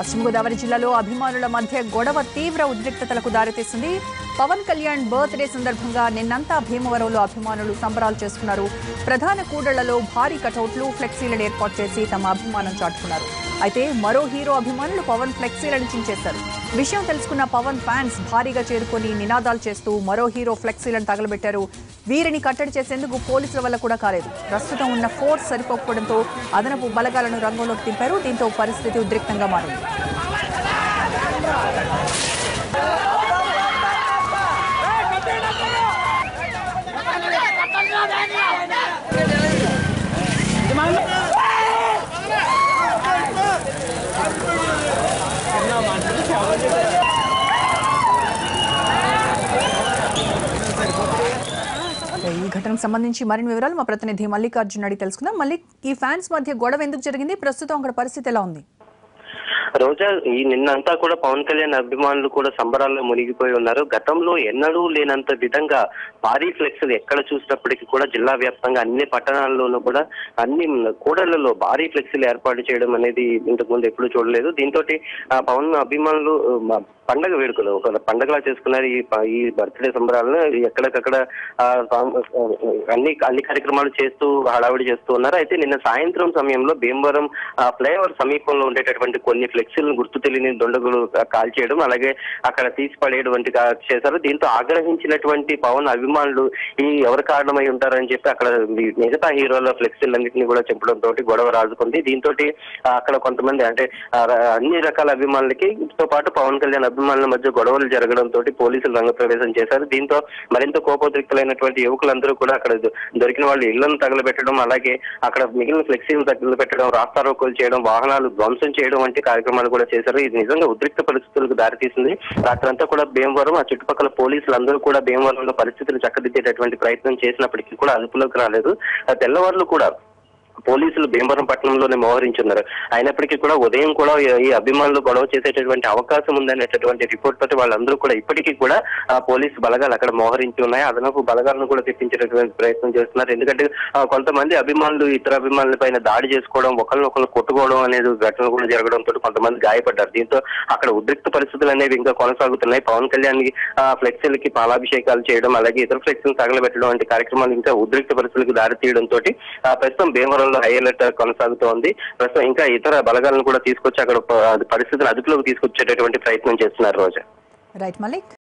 పశ్చిమ గోదావరి జిల్లాలో అభిమానుల మధ్య గొడవ తీవ్ర ఉద్రిక్తతలకు దారితీసింది. పవన్ కళ్యాణ్ బర్త్డే సందర్భంగా నిన్నంతా భీమవరంలో అభిమానులు సంబరాలు చేసుకున్నారు. ప్రధాన కూడళ్లలో భారీ కటౌట్లు, ఫ్లెక్సీలను ఏర్పాటు చేసి తమ అభిమానం చాటుకున్నారు. అయితే మరో హీరో అభిమానులు పవన్ ఫ్లెక్సీలను చించేశారు. విషయం తెలుసుకున్న పవన్ ఫ్యాన్స్ భారీగా చేరుకొని నినాదాలు చేస్తూ మరో హీరో ఫ్లెక్సీలను తగలబెట్టారు. వీరిని కట్టడి చేసేందుకు పోలీసుల వల్ల కూడా కాలేదు. ప్రస్తుతం ఉన్న ఫోర్స్ సరిపోకపోవడంతో అదనపు బలగాలను రంగంలోకి దింపారు. దీంతో పరిస్థితి ఉద్రిక్తంగా మారింది. ఈ ఘటనకు సంబంధించి మరిన్ని వివరాలు మా ప్రతినిధి మల్లికార్జున్ అడిగి తెలుసుకుందాం. మల్లిక్, ఈ ఫ్యాన్స్ మధ్య గొడవ ఎందుకు జరిగింది? ప్రస్తుతం అక్కడ పరిస్థితి ఎలా ఉంది? రోజా, ఈ నిన్నంతా కూడా పవన్ కళ్యాణ్ అభిమానులు కూడా సంబరాల్లో మునిగిపోయి ఉన్నారు. గతంలో ఎన్నడూ లేనంత విధంగా భారీ ఫ్లెక్స్లు ఎక్కడ చూసినప్పటికీ కూడా జిల్లా వ్యాప్తంగా అన్ని పట్టణాల్లోనూ కూడా అన్ని కూడళ్లలో భారీ ఫ్లెక్స్లు ఏర్పాటు చేయడం అనేది ఇంతకుముందు ఎప్పుడూ చూడలేదు. దీంతో పవన్ అభిమానులు పండగ వేడుకలు ఒక పండగలా చేసుకున్నారు. ఈ బర్త్డే సంబరాలను ఎక్కడికక్కడ అన్ని కార్యక్రమాలు చేస్తూ హడావిడి చేస్తూ ఉన్నారు. అయితే నిన్న సాయంత్రం సమయంలో భీమవరం ఫ్లైఓవర్ సమీపంలో ఉండేటటువంటి కొన్ని ఫ్లెక్సీలను గుర్తు తెలియని దుండగులు కాల్చేయడం, అలాగే అక్కడ తీసి పడేయడం వంటి చేశారు. దీంతో ఆగ్రహించినటువంటి పవన్ అభిమానులు ఎవరు కారణమై ఉంటారని చెప్పి అక్కడ మిగతా హీరోల ఫ్లెక్సీలన్నింటినీ కూడా చెప్పడంతో గొడవ రాజుకుంది. దీంతో అక్కడ కొంతమంది అంటే అన్ని రకాల అభిమానులకి తో పాటు పవన్ కళ్యాణ్ అభిమానుల మధ్య గొడవలు జరగడంతో పోలీసులు రంగప్రవేశం చేశారు. దీంతో మరింత కోపోద్రిక్తులైనటువంటి యువకులందరూ కూడా అక్కడ దొరికిన వాళ్ళు ఇళ్లను తగలబెట్టడం, అలాగే అక్కడ మిగిలిన ఫ్లెక్సీలు తగలబెట్టడం, రాస్తారోకోలు చేయడం, వాహనాలు ధ్వంసం చేయడం వంటి కార్యక్రమాలు కూడా చేశారు. ఇది నిజంగా ఉద్రిక్త పరిస్థితులకు దారితీసింది. రాత్రంతా కూడా భీమవరం ఆ చుట్టుపక్కల పోలీసులు అందరూ కూడా భీమవరంలో పరిస్థితులు చక్కదిద్దేటటువంటి ప్రయత్నం చేసినప్పటికీ కూడా అదుపులోకి రాలేదు. తెల్లవారులు కూడా పోలీసులు భీమవరం పట్టణంలోనే మోహరించున్నారు. అయినప్పటికీ కూడా ఉదయం కూడా ఈ అభిమానులు గొడవ చేసేటటువంటి అవకాశం ఉందనేటటువంటి రిపోర్ట్ తోటి వాళ్ళందరూ కూడా ఇప్పటికీ కూడా పోలీసు బలగాలు అక్కడ మోహరించి ఉన్నాయి. అదనపు బలగాలను కూడా తెప్పించేటటువంటి ప్రయత్నం చేస్తున్నారు. ఎందుకంటే కొంతమంది అభిమానులు ఇతర అభిమానుల పైన దాడి చేసుకోవడం, ఒకరినొకరు కొట్టుకోవడం అనేది ఘటనలు కూడా జరగడంతో కొంతమంది గాయపడ్డారు. దీంతో అక్కడ ఉద్రిక్త పరిస్థితులు అనేవి ఇంకా కొనసాగుతున్నాయి. పవన్ కళ్యాణ్ ఫ్లెక్సీలకి పాలాభిషేకాలు చేయడం, అలాగే ఇతర ఫ్లెక్సీలు తగలబెట్టడం వంటి కార్యక్రమాలు ఇంకా ఉద్రిక్త పరిస్థితులకు దారి తీయడంతో ప్రస్తుతం భీమవరం హై అలర్ట్ కొనసాగుతోంది. ప్రస్తుతం ఇంకా ఇతర బలగాలను కూడా తీసుకొచ్చి అక్కడ పరిస్థితులను అదుపులోకి తీసుకొచ్చేటటువంటి ప్రయత్నం చేస్తున్నారు. రోజా. రైట్ మల్లిక్.